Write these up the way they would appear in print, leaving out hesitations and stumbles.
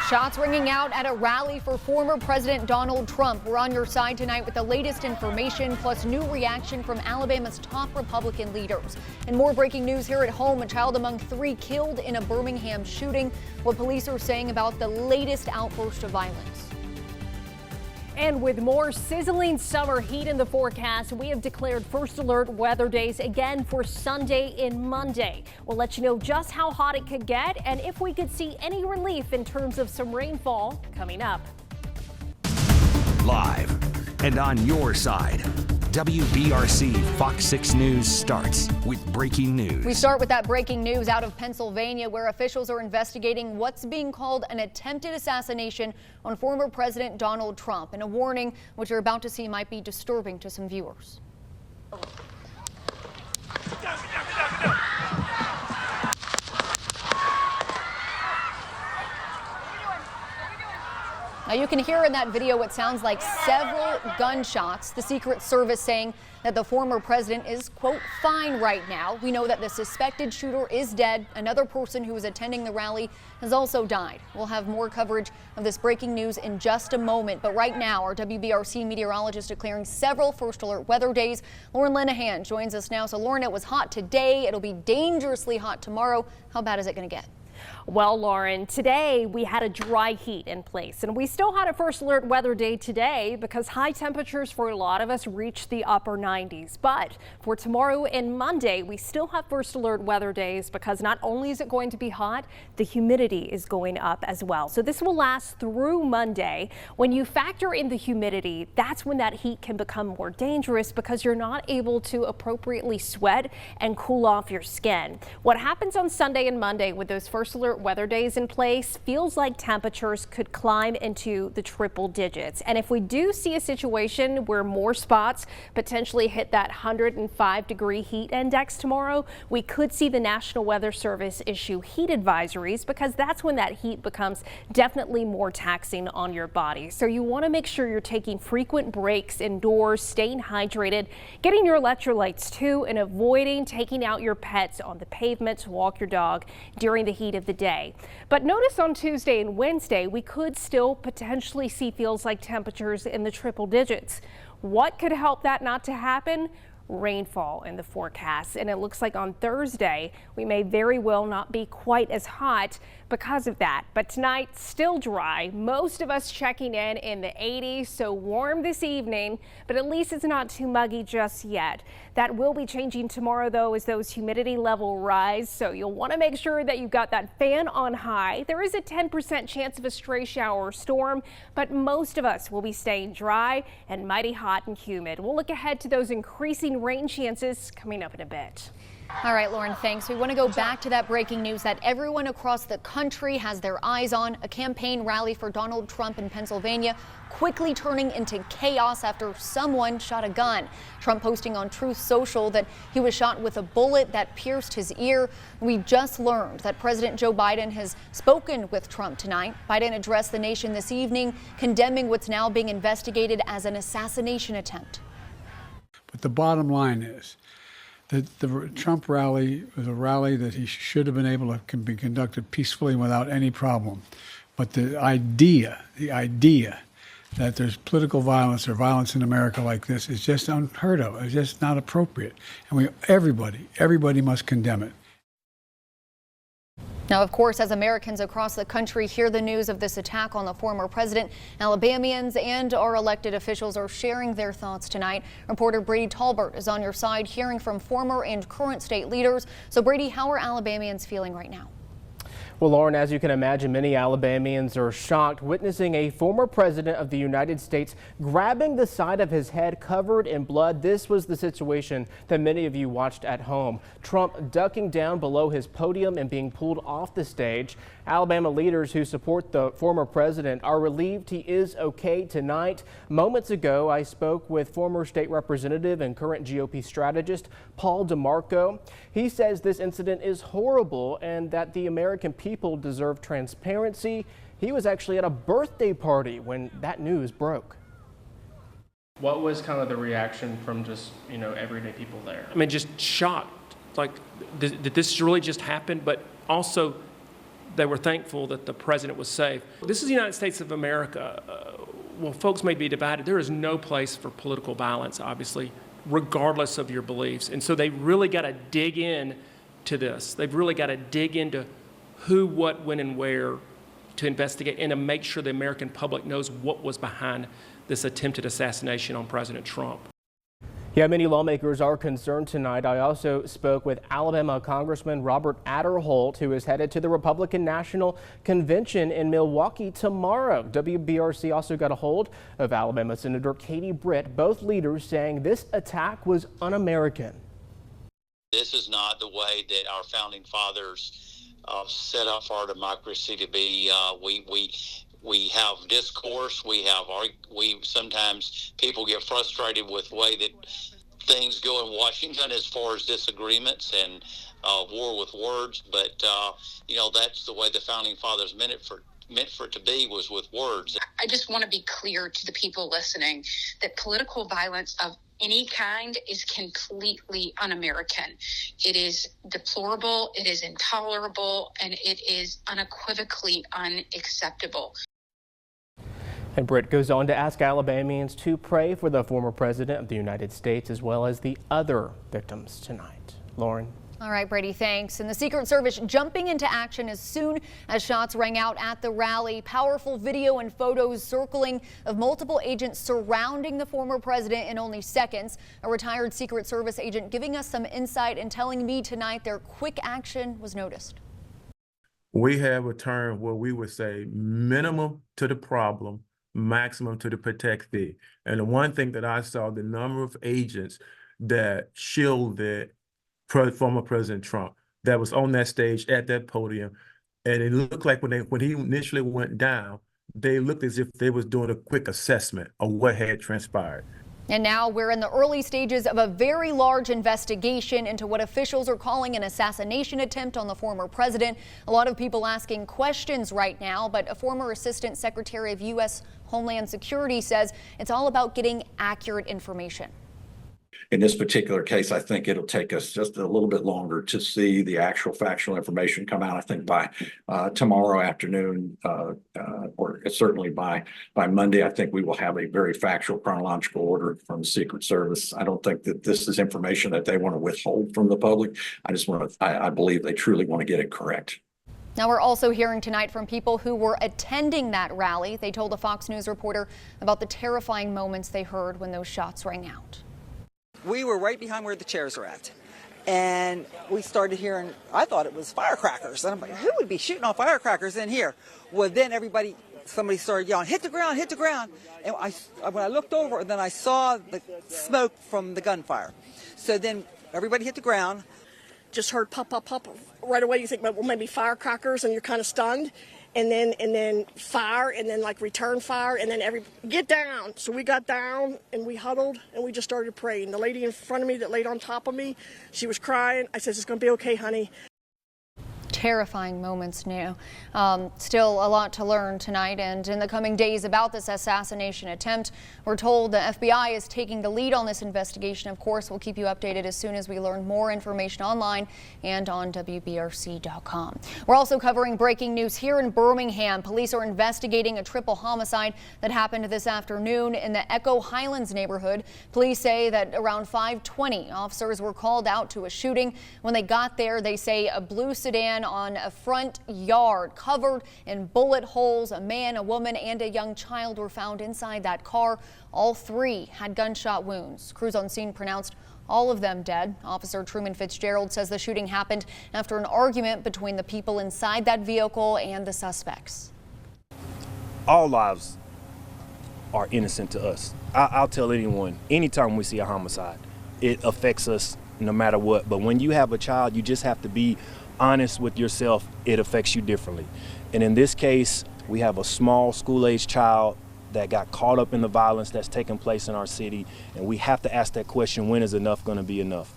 Shots ringing out at a rally for former President Donald Trump. We're on your side tonight with the latest information, plus new reaction from Alabama's top Republican leaders. And more breaking news here at home. A child among 3 killed in a Birmingham shooting. What police are saying about the latest outburst of violence. And with more sizzling summer heat in the forecast, we have declared first alert weather days again for Sunday and Monday. We'll let you know just how hot it could get and if we could see any relief in terms of some rainfall coming up. Live and on your side, WBRC Fox 6 News starts with breaking news. We start with that breaking news out of Pennsylvania, where officials are investigating what's being called an attempted assassination on former President Donald Trump. And a warning, what you're about to see might be disturbing to some viewers. Now you can hear in that video what sounds like several gunshots. The Secret Service saying that the former president is, quote, fine right now. We know that the suspected shooter is dead. Another person who was attending the rally has also died. We'll have more coverage of this breaking news in just a moment. But right now, our WBRC meteorologist declaring several first alert weather days. Lauren Linehan joins us now. So Lauren, it was hot today. It'll be dangerously hot tomorrow. How bad is it going to get? Well, Lauren, today we had a dry heat in place, and we still had a first alert weather day today because high temperatures for a lot of us reached the upper 90s. But for tomorrow and Monday, we still have first alert weather days because not only is it going to be hot, the humidity is going up as well. So this will last through Monday. When you factor in the humidity, that's when that heat can become more dangerous because you're not able to appropriately sweat and cool off your skin. What happens on Sunday and Monday with those first alert weather days in place feels like temperatures could climb into the triple digits. And if we do see a situation where more spots potentially hit that 105-degree heat index tomorrow, we could see the National Weather Service issue heat advisories because that's when that heat becomes definitely more taxing on your body. So you want to make sure you're taking frequent breaks indoors, staying hydrated, getting your electrolytes too, and avoiding taking out your pets on the pavement to walk your dog during the heat of the day. But notice on Tuesday and Wednesday, we could still potentially see feels like temperatures in the triple digits. What could help that not to happen? Rainfall in the forecast, and it looks like on Thursday we may very well not be quite as hot because of that. But tonight still dry, most of us checking in the 80s, so warm this evening, but at least it's not too muggy just yet. That will be changing tomorrow though as those humidity level rise, so you'll want to make sure that you've got that fan on high. There is a 10% chance of a stray shower or storm, but most of us will be staying dry and mighty hot and humid. We'll look ahead to those increasing rain chances coming up in a bit. All right, Lauren, thanks. We want to go back to that breaking news that everyone across the country has their eyes on. A campaign rally for Donald Trump in Pennsylvania quickly turning into chaos after someone shot a gun. Trump posting on Truth Social that he was shot with a bullet that pierced his ear. We just learned that President Joe Biden has spoken with Trump tonight. Biden addressed the nation this evening, condemning what's now being investigated as an assassination attempt. But the bottom line is that the Trump rally was a rally that he should have been able to can be conducted peacefully without any problem. But the idea that there's political violence or violence in America like this is just unheard of. It's just not appropriate. And everybody must condemn it. Now, of course, as Americans across the country hear the news of this attack on the former president, Alabamians and our elected officials are sharing their thoughts tonight. Reporter Brady Talbert is on your side, hearing from former and current state leaders. So, Brady, how are Alabamians feeling right now? Well, Lauren, as you can imagine, many Alabamians are shocked witnessing a former president of the United States grabbing the side of his head covered in blood. This was the situation that many of you watched at home. Trump ducking down below his podium and being pulled off the stage. Alabama leaders who support the former president are relieved he is okay tonight. Moments ago, I spoke with former state representative and current GOP strategist Paul DeMarco. He says this incident is horrible and that the American people deserve transparency. He was actually at a birthday party when that news broke. What was kind of the reaction from just, everyday people there? I mean, just shocked. Like, did this really just happen? But also they were thankful that the president was safe. This is the United States of America. Well, folks may be divided. There is no place for political violence, obviously, regardless of your beliefs. And so they really got to dig in to this. They've really got to dig into who, what, when, and where to investigate and to make sure the American public knows what was behind this attempted assassination on President Trump. Yeah, many lawmakers are concerned tonight. I also spoke with Alabama Congressman Robert Adderholt, who is headed to the Republican National Convention in Milwaukee tomorrow. WBRC also got a hold of Alabama Senator Katie Britt, both leaders saying this attack was un-American. This is not the way that our founding fathers set up our democracy to be. We have discourse. We sometimes people get frustrated with the way that things go in Washington as far as disagreements and war with words. But that's the way the founding fathers meant for it to be, was with words. I just want to be clear to the people listening that political violence of any kind is completely un-American. It is deplorable, it is intolerable, and it is unequivocally unacceptable. And Britt goes on to ask Alabamians to pray for the former president of the United States as well as the other victims tonight. Lauren. All right, Brady, thanks. And the Secret Service jumping into action as soon as shots rang out at the rally. Powerful video and photos circling of multiple agents surrounding the former president in only seconds. A retired Secret Service agent giving us some insight and telling me tonight their quick action was noticed. We have a term where we would say minimum to the problem, maximum to the protect thee. And the one thing that I saw, the number of agents that shielded former President Trump that was on that stage at that podium, and it looked like when he initially went down, they looked as if they was doing a quick assessment of what had transpired. And now we're in the early stages of a very large investigation into what officials are calling an assassination attempt on the former president. A lot of people asking questions right now, but a former Assistant Secretary of U.S. Homeland Security says it's all about getting accurate information. In this particular case, I think it'll take us just a little bit longer to see the actual factual information come out. I think by tomorrow afternoon, or certainly by Monday, I think we will have a very factual chronological order from the Secret Service. I don't think that this is information that they want to withhold from the public. I believe they truly want to get it correct. Now, we're also hearing tonight from people who were attending that rally. They told a Fox News reporter about the terrifying moments they heard when those shots rang out. We were right behind where the chairs are at, and we started hearing, I thought it was firecrackers, and I'm like, who would be shooting off firecrackers in here? Well, then somebody started yelling, hit the ground, hit the ground. And when I looked over, then I saw the smoke from the gunfire. So then everybody hit the ground. Just heard pop, pop, pop. Right away you think, well, maybe firecrackers, and you're kind of stunned. And then fire, and then like return fire, and then get down. So we got down and we huddled and we just started praying. The lady in front of me that laid on top of me, she was crying. I said, it's going to be okay, honey. Terrifying moments now. Still a lot to learn tonight and in the coming days about this assassination attempt. We're told the FBI is taking the lead on this investigation. Of course, we'll keep you updated as soon as we learn more information online and on WBRC.com. We're also covering breaking news here in Birmingham. Police are investigating a triple homicide that happened this afternoon in the Echo Highlands neighborhood. Police say that around 5:20, officers were called out to a shooting. When they got there, they say a blue sedan on a front yard covered in bullet holes. A man, a woman, and a young child were found inside that car. All three had gunshot wounds. Crews on scene pronounced all of them dead. Officer Truman Fitzgerald says the shooting happened after an argument between the people inside that vehicle and the suspects. All lives are innocent to us. I'll tell anyone, anytime we see a homicide, it affects us no matter what. But when you have a child, you just have to be honest with yourself. It affects you differently. And in this case, we have a small school-age child that got caught up in the violence that's taking place in our city. And we have to ask that question, when is enough going to be enough?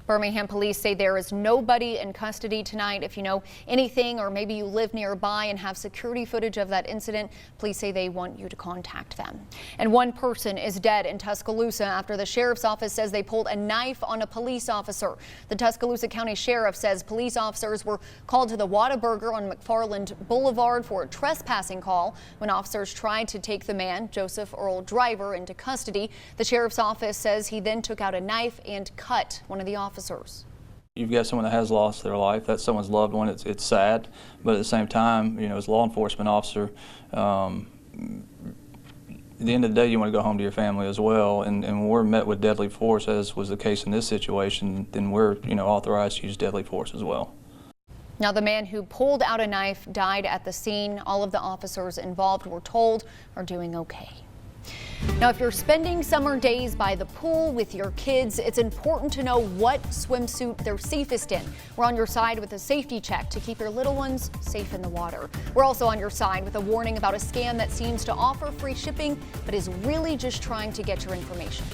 Birmingham police say there is nobody in custody tonight. If you know anything or maybe you live nearby and have security footage of that incident, police say they want you to contact them. And one person is dead in Tuscaloosa after the sheriff's office says they pulled a knife on a police officer. The Tuscaloosa County Sheriff says police officers were called to the Whataburger on McFarland Boulevard for a trespassing call. When officers tried to take the man, Joseph Earl Driver, into custody, the sheriff's office says he then took out a knife and cut one of the officers. You've got someone that has lost their life. That's someone's loved one. It's sad, but at the same time, you know, as a law enforcement officer, at the end of the day, you want to go home to your family as well. And when we're met with deadly force, as was the case in this situation, then we're, you know, authorized to use deadly force as well. Now, the man who pulled out a knife died at the scene. All of the officers involved, we're told, are doing okay. Now, if you're spending summer days by the pool with your kids, it's important to know what swimsuit they're safest in. We're on your side with a safety check to keep your little ones safe in the water. We're also on your side with a warning about a scam that seems to offer free shipping, but is really just trying to get your information.